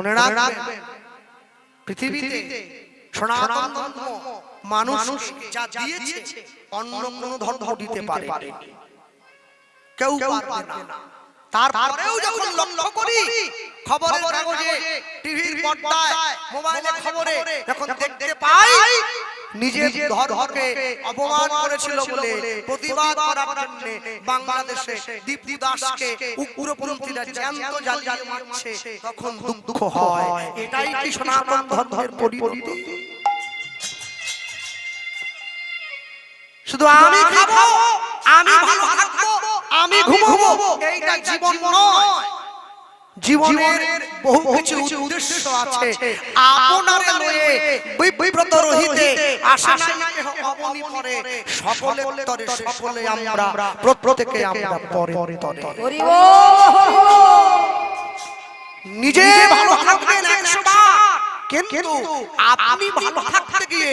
মনে রাখবেন পৃথিবীতে সনাতন ধর্ম মানুষ যা দিয়েছে অন্য কোন ধর্ম দিতে পারে কেউ পারবে না। তারপরেও যখন লক্ষ্য করি খবরের কাগজে, টিভির পর্দায়, মোবাইলে খবরে যখন দেখতে পাই নিজের ধর্মকে অপমান করেছিল বলে প্রতিবাদ করার জন্য বাংলাদেশে দীপু দাসকে উগ্রপন্থীরা জ্যান্ত জ্বালিয়ে মারছে, তখন দুঃখ হয়। এটাই কি সনাতন ধর্মের পরিণতি? শুধু আমি খাবো, আমি ভালো থাকবো, আমি ঘুমাবো, এইটা জীবন নয়। জীবনের বহু কিছু উদ্দেশ্য আছে। আপনারে লয়ে বিব্রত রহিতে আশা নাইকে অবনি পরে সকলের তরে সকলে আমরা প্রত্যেকে আমরা পরে তরে। নিজে ভালো থাকবেন 100 বার, কিন্তু আপনি ভালো থাকতে গিয়ে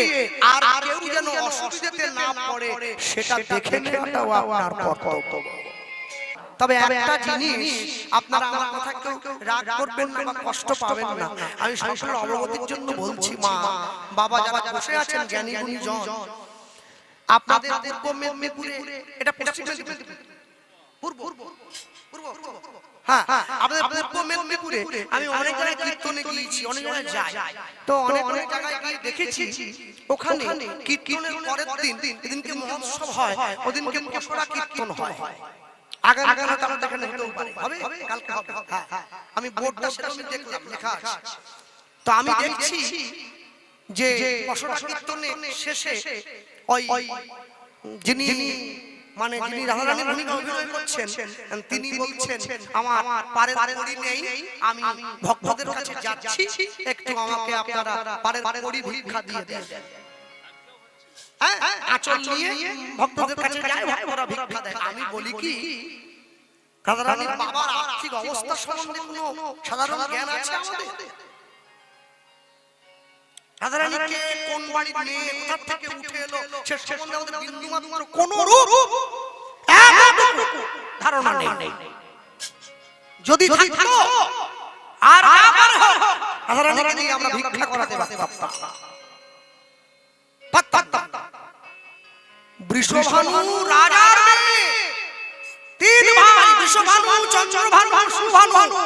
আর কেউ যেন অসুবিধাতে না পড়ে সেটা দেখে নেওয়াটাও আপনার কর্তব্য। তবে একটা জিনিস আপনারা আমার কথা কেউ রাগ করবেন না বা কষ্ট পাবেন না, আমি সকলের অবগতির জন্য বলছি। মা বাবা যারা বসে আছেন জ্ঞানী গুণীজন, আপনাদের পূর্ব মেদিনীপুরে, এটা পশ্চিম মেদিনীপুর, পূর্ব হ্যাঁ আপনাদের পূর্ব মেদিনীপুরে আমি অনেক জায়গায় কীর্তনে গিয়েছি, অনেক জায়গায় যাই, তো অনেক জায়গায় গিয়ে দেখেছি ওখানে কীর্তনের পরের দিন, যেদিনকে মহোৎসব হয় ওদিনকে পশরা কীর্তন হয়। আমি বোর্ডটা সেরকম দেখলাম লেখা আছে, তো আমি দেখছি যে পশরা কীর্তনের শেষে ওই যিনি মানে যিনি রাধারানীর ভূমিকা অভিনয় করছেন তিনি বলছেন আমার পারের কড়ি নেই, আমি ভক্তদের কাছে যাচ্ছি, একটু আমাকে আপনারা পারের কড়ি ভিক্ষা দিয়ে দেন। আঁচল নিয়ে ভক্তদের কাছে যায়, ভক্তরা ভিক্ষা দেয়। আমি বলি কি রাধারানীর বাবার আর্থিক অবস্থা সম্বন্ধে কোনো সাধারণ জ্ঞান আছে আমাদের? রাধারানীকে কোন বাড়ির মেয়ে, কোথা থেকে উঠে এলো সে সম্বন্ধে আমাদের বিন্দুমাত্র কোনো রূপ একটুকু ধারণা নেই। যদি থাকতো আর আবার রাধারানীকে নিয়ে আমরা ভিক্ষা করাতে পারতাম। বৃষভানু রাজার মেয়ে, 3 ভাই বৃষভানু, চন্দ্রভানু, সুভানু,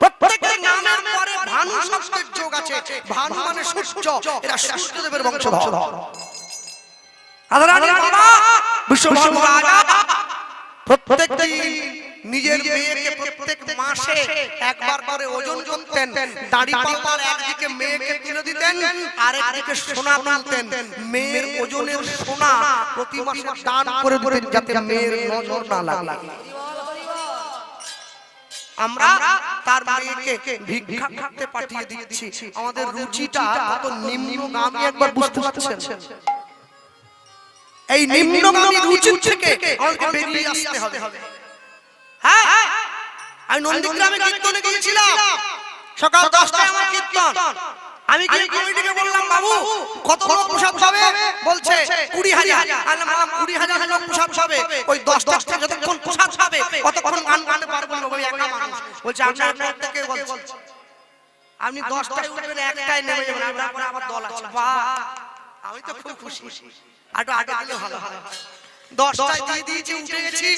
প্রত্যেকের নামের পরে ভানু শব্দের যোগ আছে। ভানু মানে সূর্য, এরা সূর্যদেবের বংশধর। রাধারানীর বাবা বৃষভানু রাজা প্রত্যেকদিন নিজের মেয়েকে প্রত্যেক মাসে একবার করে ওজন করতেন, দাড়ি পাল্লার একদিকে মেয়েকে তুলে দিতেন আর একদিকে সোনা তুলতেন। মেয়ের ওজনের সোনা প্রতি মাসে দান করে দিতেন যাতে মেয়ের নজর না লাগে। আমরা তার মেয়েকে ভিক্ষা করতে পাঠিয়ে দিচ্ছি। আমাদের রুচিটা কত নিম্নগামী একবার বুঝতে পারছেন? এই নিম্নগামী রুচি থেকে আমাদেরকে বেরিয়ে আসতে হবে। হ্যাঁ, আমি নন্দীগ্রামে কীর্তনে গিয়েছিলাম, সকাল 10টায় আমার কীর্তন। আমি কি কমিটিকে বললাম বাবু কত লোক প্রসাদ পাবে? বলছে 20,000। আমি বললাম 20,000 লোক প্রসাদ পাবে, ওই 10টা যতক্ষণ প্রসাদ পাবে ততক্ষণ গান গাইতে পারবো না, ওই একা মানুষ। বলছে আপনার থেকে বলছে আপনি 10টায় উঠবেন, 1টায় নেমে যাবেন, আপনার আবার দল আছে। বাহ, আমি তো খুব খুশি। আর আগে দিলে ভালো হয়। 10টায় দিয়ে দিয়েছি, উঠে গেছি।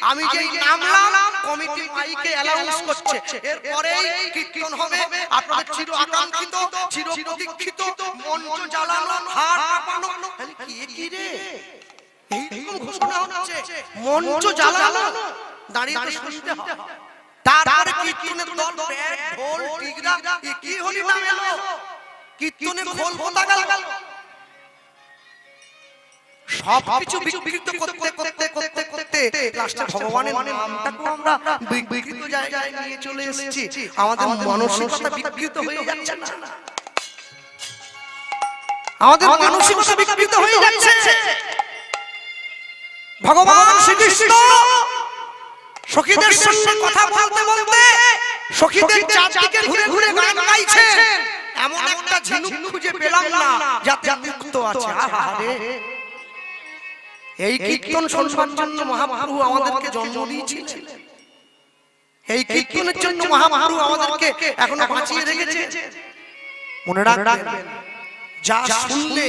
আমি যেই নামলাম কমিটি মাইকে অ্যানাউন্স করছে এরপরেই কীর্তন হবে। আপনাদের চির আকাঙ্ক্ষিত, চির প্রতীক্ষিত মঞ্চ জ্বালানো, হাত কাঁপানো। কি রে এইরকম ঘোষণা হচ্ছে, মঞ্চ জ্বালানো, দাঁড়িয়ে তো শুনতে হবে। তারপরে কীর্তনের দল, ব্যান্ড, ঢোল, টিগরা, কি হলি নাম এলো, কীর্তনে খোল পোতা গেল। সবকিছু বিকৃত করতে করতে করতে করতে লাস্টে ভগবানের নামটাকে আমরা বিকৃত জায়গায় নিয়ে চলে এসেছি। আমাদের মানসিকতা বিকৃত হয়ে যাচ্ছে না? আমাদের মানসিকতা বিকৃত হয়ে যাচ্ছে। ভগবান শ্রীকৃষ্ণ সখীদের সঙ্গে কথা বলতে বলতে সখীদের চারদিকে ঘুরে ঘুরে গান গাইছেন। এমন একটা ঝিনুক খুঁজে পেলাম না যাতে মুক্ত আছে। আহারে, এই কীর্তন শুনবার জন্য মহাপ্রভু আমাদেরকে জন্ম দিয়েছিলেন। এই কীর্তনের জন্য মহাপ্রভু আমাদেরকে এখনো বাঁচিয়ে রেখেছে। মনে রাখবেন, যা শুনলে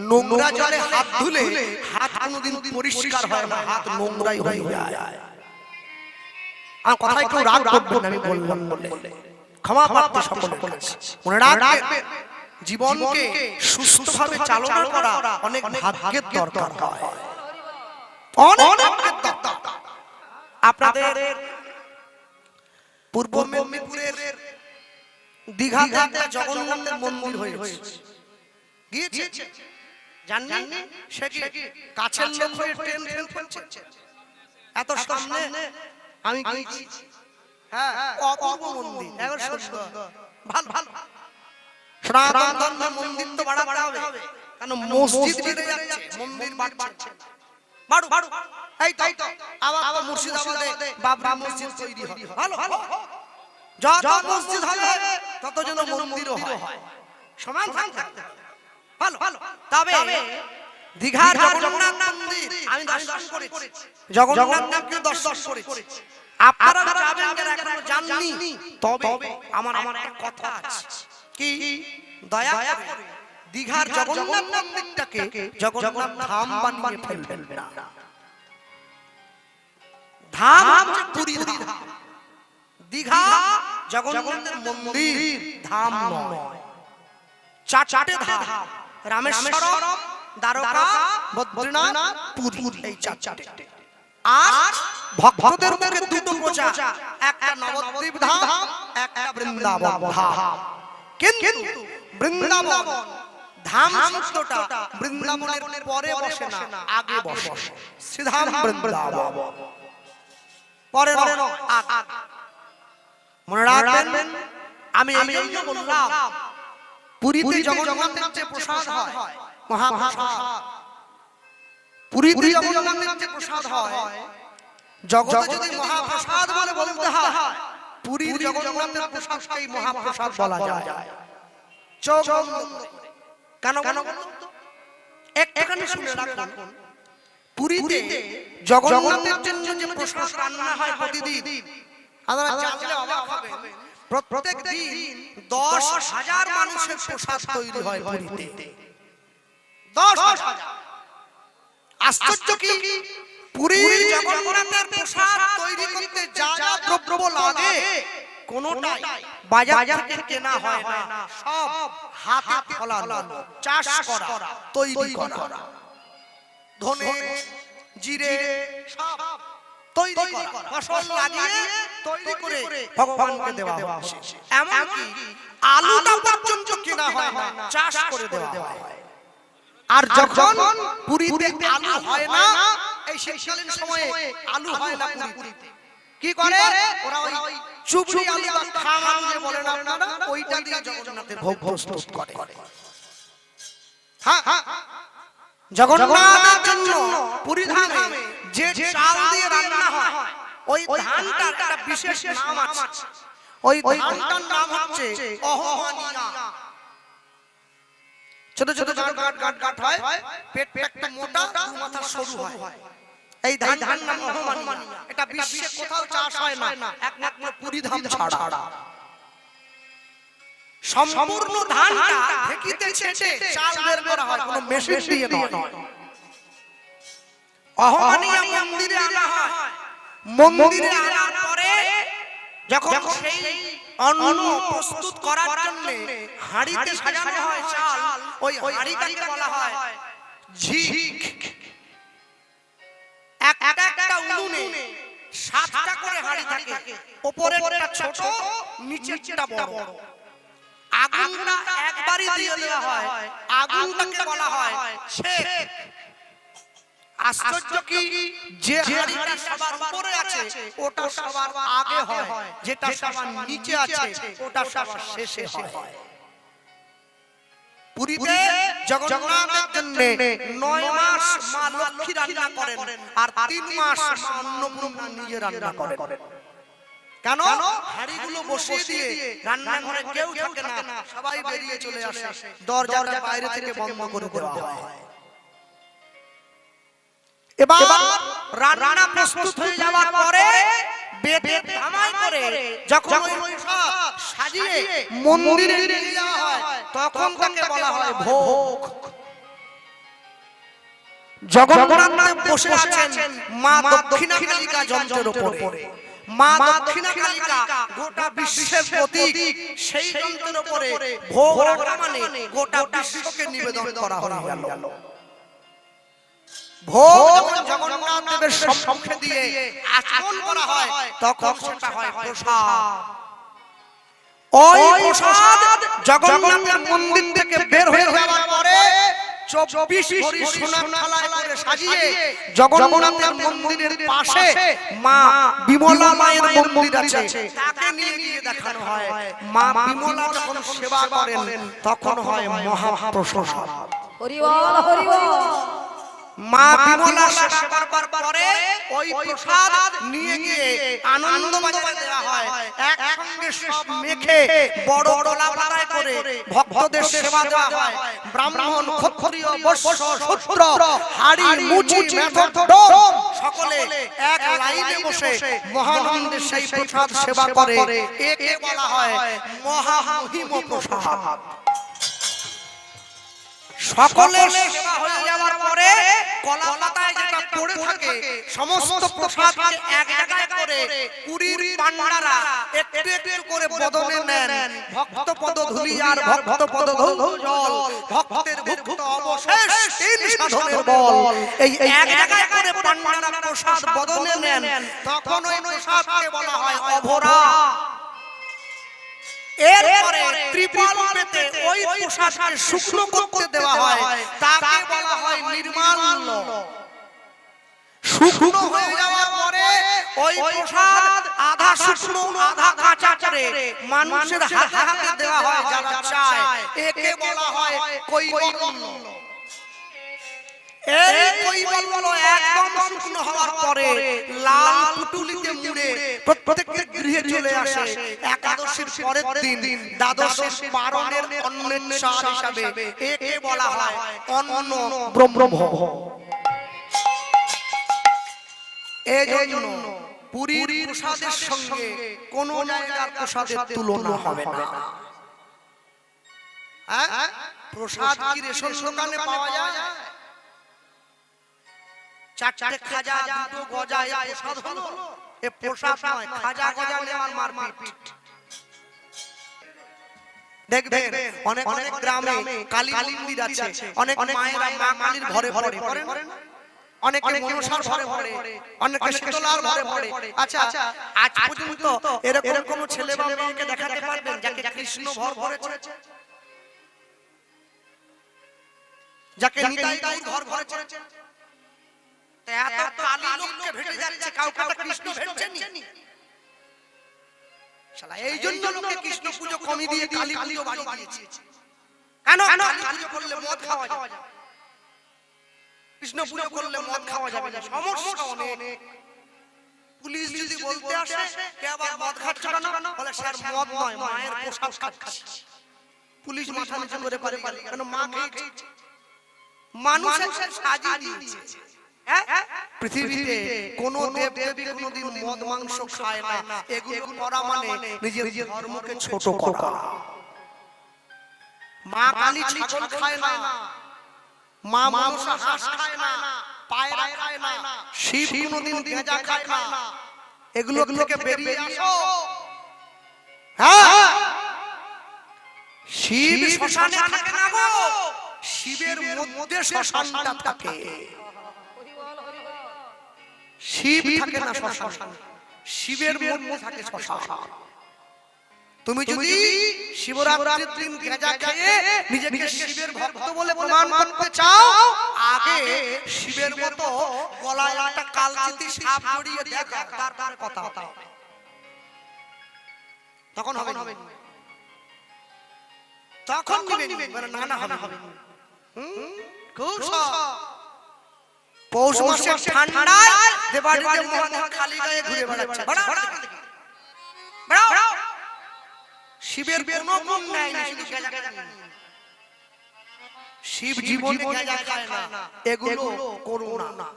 নোংরা জলে হাত ধুলে হাত কোনোদিন পরিষ্কার হয় না, হাত নোংরাই হয়ে যায়। আমার কথা একটু রাগ করবেন না, আমি বললাম বলে ক্ষমা প্রার্থী সকলের কাছে। মনে রাখবেন, জীবনকে সুস্থভাবে চালনা করা অনেক ভাগ্যের দরকার হয়, অনেক ভাগ্যের দরকার। আপনাদের পূর্ব মেদিনীপুরের দীঘাতে একটা জগন্নাথের মন্দির হয়েছে, গিয়েছে জানেন? সে কি কাছের লোক হয়ে ট্রেন ফেল করছে? এত সামনে আমি গিয়েছি। হ্যাঁ, অপূর্ব মন্দির, একবার সুন্দর, ভালো ভালো। সনাতন ধর্মের মন্দির তো বাড়াতে হবে, কারণ মসজিদ বেড়ে যাচ্ছে, মন্দির বাড়ছে। বাড়ু বাড়ু, এই তো আবার মুর্শিদাবাদে বাবরি মসজিদ তৈরি হবে। ভালো ভালো, যত মসজিদ হবে তত যেন মন্দিরও হয়, সমান থাকতে হবে। ভালো ভালো। তবে দীঘার জগন্নাথ মন্দির আমি দর্শন করেছি, জগন্নাথ নামকে দর্শন করেছি। আপনারা যাবেন যারা এখনো জাননি, তবে আমার একটা কথা আছে, কি দয়া করে দীঘার জগন্নাথ মন্দিরটাকে জগন্নাথ ধাম বানিয়ে ফেলবেন না। ধাম হচ্ছে পুরী ধাম, দীঘা জগন্নাথের মন্দির ধাম নয়। চারটে ধাম, রামেশ্বরম, দ্বারকা, বদ্রীনাথ, পুরী, এই চারটে। আর ভক্তদের মুখে দুটো বোঝা, একটা নবদ্বীপ ধাম, একটা বৃন্দাবন ধাম। কিন্তু বৃন্দাবন ধাম শব্দটা বৃন্দাবনের পরে বসে না, আগে বসে। শ্রীধাম বৃন্দাবন পরে নয়, আগে। মনে রাখবেন, আমি এই জন্য বললাম, পুরীতে জগন্নাথের যে প্রসাদ হয়, মহাপ্রসাদ, পুরীতে জগন্নাথের যে প্রসাদ হয়, জগতে যদি মহাপ্রসাদ বলে বলতে হয়, পুরীর জগন্নাথের প্রসাদটাই মহাপ্রসাদ বলা যায়। চোখ কেন কেন একটুখানি শুনে রাখুন, পুরীতে জগন্নাথের জন্য যে প্রসাদ রান্না হয় প্রতিদিন, আপনারা জানলে অবাক হবেন, প্রত্যেক দিন 10,000 মানুষের প্রসাদ তৈরি হয় পুরীতে। 10,000। আশ্চর্য কি, পুরীর জগন্নাথের প্রসাদ তৈরি করতে যা যা দ্রব্য লাগে কোনোটাই বাজার থেকে কেনা হয় না, সব হাতে ফলানো, চাষ করা, তৈরি করা। ধনে জিরে সব তৈরি করা, ফসল লাগিয়ে তৈরি করে ভগবানকে দেওয়া হয়। এমনকি আলুটা পর্যন্ত কেনা হয় না, চাষ করে দেওয়া হয়। আর যখন পুরীতে আলু হয় না, এই শীতকালীন সময়ে আলু হয় না পুরীতে, কি করে ওরা ওই চুবড়ি আলু বা খাম আলু যে বলেন আপনারা, ওইটা দিয়ে জগন্নাথের ভোগ প্রস্তুত করে। হ্যাঁ, জগন্নাথের জন্য পুরী ধামে যে চাল দিয়ে রান্না হয়, ওই ধানটার একটা বিশেষ নাম আছে। ওই ধানটার নাম হচ্ছে অহমানিয়া। ছোট ছোট গাঁট হয়, পেটটা একটু মোটা, মাথা সরু হয়। এই ধান নাম অহমানিয়া। এটা বিশ্বে কোথাও চাষ হয় না, একমাত্র পুরী ধাম ছাড়া। সম্পূর্ণ ধানটা ঢেকিতে ছেঁচে চাল বের করা হয়, কোনো মেশিন দিয়ে নয়। অহমানিয়া মন্দিরে আনা হয়, মন্দিরে আনার পরে যখন সেই অন্ন প্রস্তুত করার জন্য হাঁড়িতে সাজানো হয় চাল, ওই হাঁড়িটাকে বলা হয় ঝিক। একটা উনুনে 7টা করে হাঁড়ি থাকে, উপরেরটা ছোট, নিচেরটা বড়। আগুনটা একবারই দিয়ে দেওয়া হয়, আগুনটাকে বলা হয় ছেক। আশ্চর্য কি, যে হাঁড়িটা সবার উপরে আছে ওটা সবার আগে হয়, যেটা সবার নিচে আছে ওটা সবার শেষে হয়। পুরীতে জগন্নাথের জন্য 9 মাস মা লক্ষ্মী রান্না করেন, আর 3 মাস মা অন্নপূর্ণা নিজে রান্না করেন। কেন? হাঁড়িগুলো বসিয়ে দিয়ে রান্নাঘরে কেউ থাকে না, সবাই বেরিয়ে চলে আসে, দরজাটা বাইরে থেকে বন্ধ করে দেওয়া হয়। এবার রান্না প্রস্তুত হয়ে যাওয়ার পরে বেতে ধামাই করে যখন ওই প্রসাদ সাজিয়ে মন্দিরে নিয়ে যাওয়া হয় তখন তাকে বলা হয় ভোগ। জগন্নাথ বসে আছেন মা দক্ষিণা কালিকা যন্ত্রের উপরে। মা দক্ষিণা কালিকা গোটা বিশ্বের প্রতীক। সেই যন্ত্রের উপরে ভোগ রাখা মানে গোটা বিশ্বকে নিবেদন করা হয়ে গেল। ভোগ যখন জগন্নাথ দেবের সম্মুখে দিয়ে আচরণ করা হয় তখন সেটা হয় প্রসাদ। ওই প্রসাদ জগন্নাথের মন্দির থেকে বের হয়ে যাওয়ার পরে 24 ভরি সোনার থালায় করে সাজিয়ে জগন্নাথের মন্দিরের পাশে মা বিমলা মায়ের মন্দির আছে, তাকে নিয়ে গিয়ে দেখানো হয়। মা বিমলা যখন সেবা করেন তখন হয় মহাপ্রসাদ। হরি বল হরি বল। মা বিমলা সেবা করবার পরে ওই প্রসাদ নিয়ে গিয়ে আনন্দবাজারে দেওয়া হয়। একসঙ্গে সব মেখে বড় ডলা পাতায় করে ভক্তদের সেবা দেওয়া হয়। ব্রাহ্মণ ক্ষত্রিয় বৈশ্য শূদ্র হাড়ি মুচি মেথর ডোম সকলে এক লাইনে বসে মহানন্দে সেই প্রসাদ সেবা করে। একে বলা হয় মহামহিম প্রসাদ। সকলে সেবা হয়ে যাওয়ার পরে কলা পাতায় যেটা পড়ে থাকে সমস্ত প্রসাদকে এক জায়গায় করে পুরীর পান্ডারা একটু একটু করে বদনে নেন। ভক্ত পদ ধুলি আর ভক্ত পদ জল, ভক্তের ভক্ত অবশেষ তিন সাধনের বল। এই এক জায়গায় করে পান্ডারা প্রসাদ বদনে নেন, তখন ওই প্রসাদকে বলা হয় অভরা। এরপরে ত্রিপল পেতে ওই প্রসাদকে শুকনো করতে দেওয়া হয়, তাকে বলা হয় নির্মাল্য। শুকনো হয়ে যাওয়ার পরে ওই প্রসাদ আধা শুকনো আধা কাঁচা করে মানুষের হাতে হাতে দেওয়া হয় যারা চায়। একে বলা হয় কৈবল্য। এই কৈবল্য একদম শুকনো হওয়ার পরে লাল পুটুলিতে মুড়ে প্রত্যেকের গৃহে চলে আসে। একাদশীর পরের দিন দ্বাদশের পারণের অন্নের চাল হিসাবে একে বলা হয় অন্ন ব্রহ্ম। এজন্য পুরীর প্রসাদের সঙ্গে কোন জায়গার প্রসাদের তুলনা হবে না। হ্যাঁ, প্রসাদ কি রেশন দোকানে পাওয়া যায়? চারটে খাজা দুটো গজা এ প্রসাদ হলো? এ প্রসাদ নয়, খাজা গজা নেওয়ার মারপিট। দেখবেন অনেক অনেক গ্রামে কালী মন্দির আছে, অনেক মায়েরা মা কালীর ঘরে ঘরে পড়ে, অনেকে মনসার ঘরে পড়ে, অনেকে শীতলার ঘরে পড়ে। আচ্ছা, আজ পর্যন্ত এরকম কোন ছেলে বা মেয়েকে দেখাতে পারবেন যাকে কৃষ্ণ ভর ভরেছে, যাকে নিতাই গৌর ঘর ভরেছে? এত কালী লোককে ভেটে যাচ্ছে, কাউকে তো কৃষ্ণ ভেটছেনি। শালা এই জন্য লোকে কৃষ্ণ পুজো কমিয়ে দিয়ে কালী পুজো বাড়িয়ে দিয়েছে। কেন? কালী পুজো করলে মদ খাওয়া যাবে, কৃষ্ণ পুজো করলে মদ খাওয়া যাবে না। সমস্যা অনেক। পুলিশ যদি বলতে আসে কে আবার মদ খাচ্ছ কেন, বলে স্যার মদ নয়, মায়ের প্রসাদ খাচ্ছি। পুলিশ মাথা নিচু করে পারে কেন? মা খেয়েছে, মানুষের সাজিয়ে দিয়েছে। পৃথিবীতে কোন দেব দেবী কোনদিন মদ মাংস খায় না। এগুলো করা মানে নিজের ধর্মকে ছোট করা। মা কালী ছাগল খায় না, মা মনসা হাঁস খায় না, পায়রা খায় না, শিব কোনদিন গাঁজা খায় না। এগুলো থেকে বেরিয়ে আসো। হ্যাঁ, শিব শ্মশানে থাকে না গো, শিবের মধ্যে শ্মশানটা থাকে। শিব থাকে না শ্মশানে, শিবের মধ্যে থাকে শ্মশান। তুমি যদি শিবরাত্রির দিন গাঁজা খেয়ে নিজেকে শিবের ভক্ত বলে প্রমাণ করতে চাও, আগে শিবের মতো গলায় একটা কালচিতি সাপ জড়িয়ে দেখো, তারপরে কথা হবে। তখন হবে, তখন নিবে না, না হবে। খুব পৌষ মাসের ঠান্ডায় দেবাড়িতে মহাদেব খালি গায়ে ঘুরে বেড়াচ্ছে। শিবের কোনো গুণ নাই, শুধু গাঁজা খায়। শিব জীবনে গাঁজা খায় না, এগুলো করো না।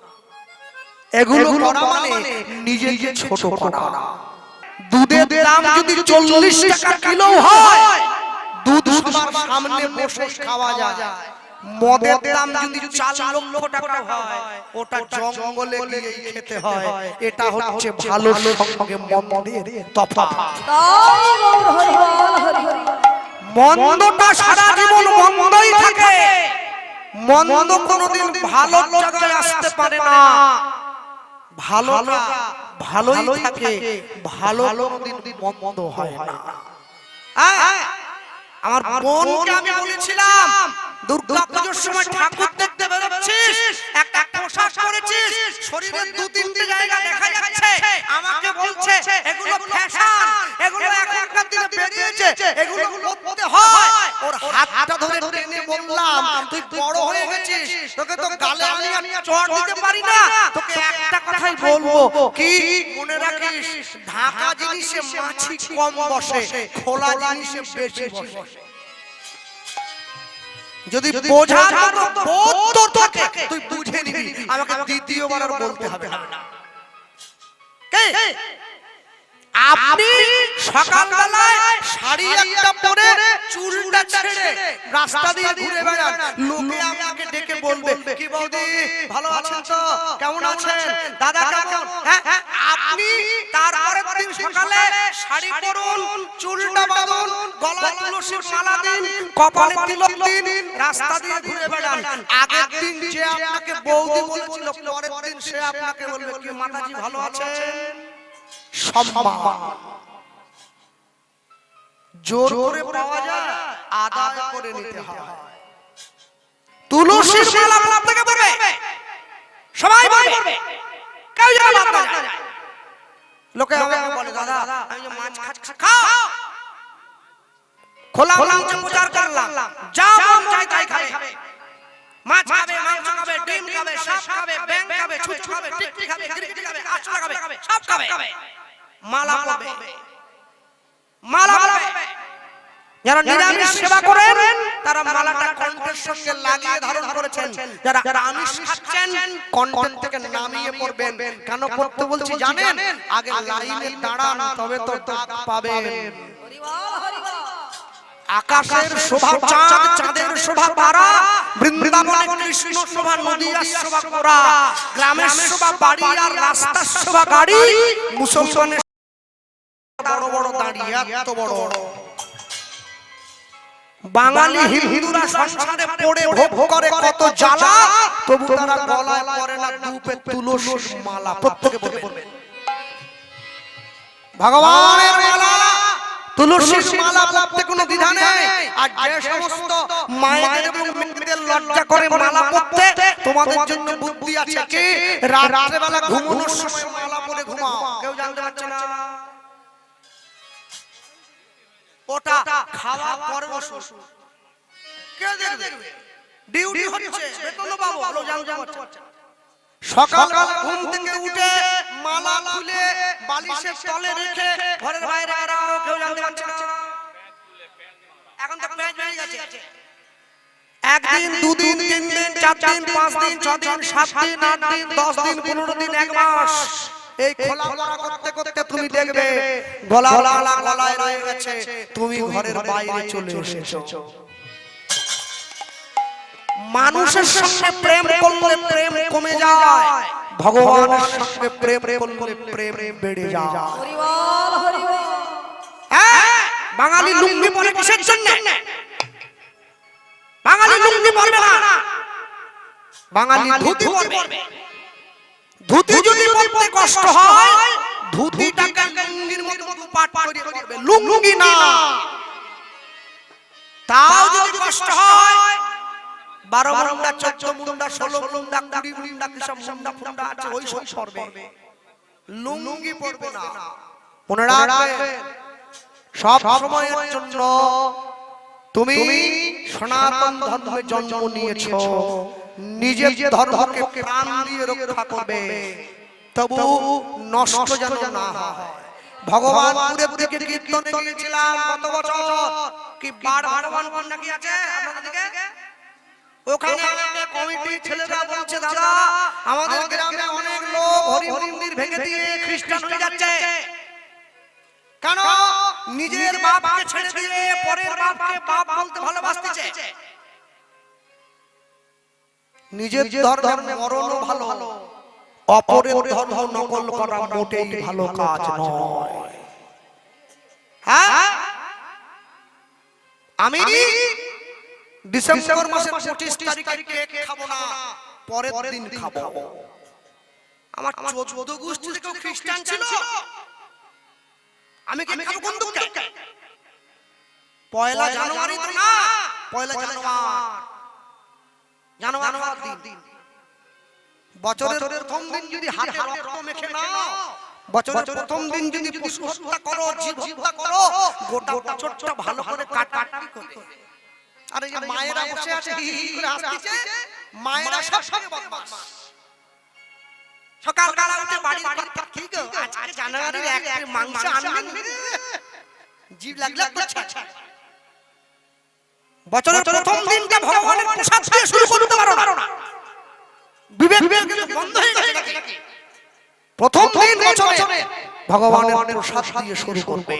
এগুলো করা মানে নিজেকে ছোট করা। দুধের দাম যদি 40 টাকা কিলো হয়, দুধ সবার সামনে বসে খাওয়া যায়। মদের দাম যদি 4 লক্ষ টাকা হয়, ওটা জঙ্গলে গিয়ে খেতে হয়। এটা হচ্ছে ভালো সঙ্গে মন্দের তফাৎ। তাই গৌর হরি বল হরি হরি বল। মন্দটা সারা জীবন মন্দই থাকে, মন্দ কোনোদিন ভালো জায়গায় আসতে পারে না। ভালোটা ভালোই থাকে, ভালো কোনোদিন মন্দ হয় না। আমার বোনকে আমি বলেছিলাম, দুর্গা পুজোর সময় ঠাকুর দেখতে বেরোচ্ছিস, একটা পোশাক পরেছিস, শরীরের 2-3টে জায়গা দেখা যাচ্ছে। আমাকে বলছে এগুলো ফ্যাশন, এগুলো এখনকার দিনে বেরিয়েছে, এগুলো করতে হয়। ওর হাতটা ধরে টেনে বললাম, তুই বড় হয়ে গেছিস, তোকে তো গালে আমি আর চড় দিতে পারি না। তোকে একটা কথাই বলবো, কি মনে রাখিস, ঢাকা জিনিসে মাছি কম বসে, খোলা জিনিসে বেশি বসে। যদি বোঝার মতো বোধ তোর থাকে, তুই বুঝে নিবি। আমাকে দ্বিতীয়বার আর বলতে হবে না। আপনি সকালবেলায় শাড়ি একটা পরে চুলটা ছেড়ে রাস্তা দিয়ে ঘুরে বেড়ান, লোকে আপনাকে ডেকে বলবে, কি বৌদি ভালো আছেন তো, কেমন আছেন দাদা, কেমন? হ্যাঁ, আপনি তারপরের দিন সকালে শাড়ি পরুন, চুলটা বাঁধুন, গলায় তুলসীর মালা দিন, কপালে তিলক দিন, রাস্তা দিয়ে ঘুরে বেড়ান। আগের দিন যে আপনাকে বৌদি বলেছিল, পরের দিন সে আপনাকে বলবে, কি মাতাজি ভালো আছেন। সম্মান জোর করে পাওয়া যায়, আদায় করে নিতে হয়। তুলসীর মালা আপনাকে পড়বে, সবাই বলবে, কেউ যেন বাদ না যায়। লোকে আমাকে বলে, দাদা আমি যে মাছ খাও, খোলা মঞ্চে প্রচার করলাম, যা মন চায় তাই খাবে। মাছ খাবে, মাংস খাবে, ডিম খাবে, সাপ খাবে, ব্যাং খাবে, ছুঁচ খাবে, টিকটি খাবে, গিরগিটি খাবে, আছলা খাবে, সব খাবে। মালা পড়বে, মালা পড়বে। যারা নিরামিষ সেবা করেন তারা মালাটা কণ্ঠের সঙ্গে লাগিয়ে ধারণ করেছেন। যারা আমিষ খাচ্ছেন কণ্ঠ থেকে নামিয়ে পড়বেন। কেন করতে বলছি জানেন? আগে লাইনে দাঁড়ান, তবে তো ডাক পাবেন। হরি বল হরি বল। আকাশের শোভা চাঁদ, চাঁদের শোভা তারা, বৃন্দাবনে কৃষ্ণ শোভা, নদিয়ার শোভা কোরা, গ্রামের শোভা বাড়ি আর রাস্তার শোভা গাড়ি, মুসলমানের বড় বড় দাঁড়ি, এত বড়। বাঙালি হিন্দুরা সংসারে পড়ে ভোগ করে কত জ্বালা, তবু তারা গলায় পরে না দুপে তুলসীর মালা। প্রত্যেকে বলবে ভগবানের মালা, তুলসীর মালা পড়তে কোনো দ্বিধা নেই। আর যে সমস্ত মায়েদের এবং মেয়েদের লজ্জা করে মালা পড়তে, তোমাদের জন্য বুদ্ধি আছে, কি রাত্রে বেলা ঘুমানোর সময় মালা পরে ঘুমাও, কেউ জানতে পারছে না। ওটা খাওয়া পরে বসো, কে দেখবে? ডিউটি হচ্ছে, বেতন পাবো, লোক জানতে পারছে না। সকালবেলা ঘুম থেকে উঠে মালা খুলে বালিশের তলে রেখে ঘরের বাইরে বেরাও, কেউ জানতে পারছে না। এখন তো প্যাঁচ বেরিয়ে গেছে। একদিন, দুদিন, 3 দিন, 4 দিন, 5 দিন, 6 দিন, 7 দিন, 8 দিন, 10 দিন, 15 দিন, 1 মাস, এই খোলা পড়া করতে করতে তুমি দেখবে গলায় রয়ে গেছে, তুমি ঘরের বাইরে চলে এসেছো। মানুষের সঙ্গে প্রেম করলে প্রেম কমে যায়, ভগবানের সঙ্গে প্রেম করলে প্রেম বেড়ে যায়। হরি বল হরি বল। হ্যাঁ, বাঙালি লুঙ্গি পরে কিসের জন্য? বাঙালি লুঙ্গি পরবে না, বাঙালি ধুতি পরবে। ধুতি যদি পরতে কষ্ট হয়, ধুতিটাকে লুঙ্গির মতো দুপাট করে পরবে, লুঙ্গি না। তাও যদি কষ্ট হয়, 12 মুন্ডা, 14 মুন্ডা, 16 মুন্ডা, 20 মুন্ডা, কি সব মুন্ডা ফুন্ডা আছে, ওই সব পরবে, লুঙ্গি পরবে না। মনে রাখবে, সব সময়ের জন্য তুমি সনাতন ধর্মে জন্ম নিয়েছো, নিজের ধর্মকে প্রাণ দিয়ে রক্ষা করবে, তবু নষ্ট যেন না হয়। ভগবানপুরের দিকে কীর্তনে গিয়েছিলাম গত বছর, কি বার ভগবান কোন নাকি আছে আপনাদের দিকে? ওখানে আমাকে কমিটির ছেলেরা বলছে, দাদা আমাদের গ্রামে অনেক লোক হরি মন্দির ভেঙে দিয়ে খ্রিস্টান হয়ে যাচ্ছে। কেন? নিজের বাপকে ছেড়ে দিয়ে পরের বাপকে বাপ বলতে ভালোবাসতেছে। নিজের ধর্মের মরণও ভালো, অপরের ধর্ম নকল করা মোটেই ভালো কাজ নয়। হ্যাঁ, আমি ডিসেম্বর মাসের 25 তারিখে কেক খাবো না, পরের দিন খাবো। আমার 14 গোষ্ঠীতে কেউ খ্রিস্টান ছিল, আমি কেক খাবো কোন দুঃখে? পয়লা জানুয়ারি তো না, পয়লা জানুয়ারি দিন। বছরের প্রথম দিন যদি হাতে রক্ত মেখে নাও, বছরের প্রথম দিন যদি পশু হত্যা করো, জীব হত্যা করো, গোটা বছরটা ভালো করে কাটাকাটি করে। আর এই যে মায়েরা বসে আছে হি হি করে হাসছে, মায়েরা সব বদমাশ। সকালবেলা উঠে বাড়ির কথা কি গো, আজকে জানুয়ারির 1 তারিখ মাংস আনবেন, জীব লাগলে করছে। বছরের প্রথম দিনটা ভগবানের প্রসাদ দিয়ে শুরু করতে পারো না, বিবেক বন্ধ হয়ে গেছে নাকি? প্রথম দিন বছরে ভগবানের প্রসাদ দিয়ে শুরু করবে।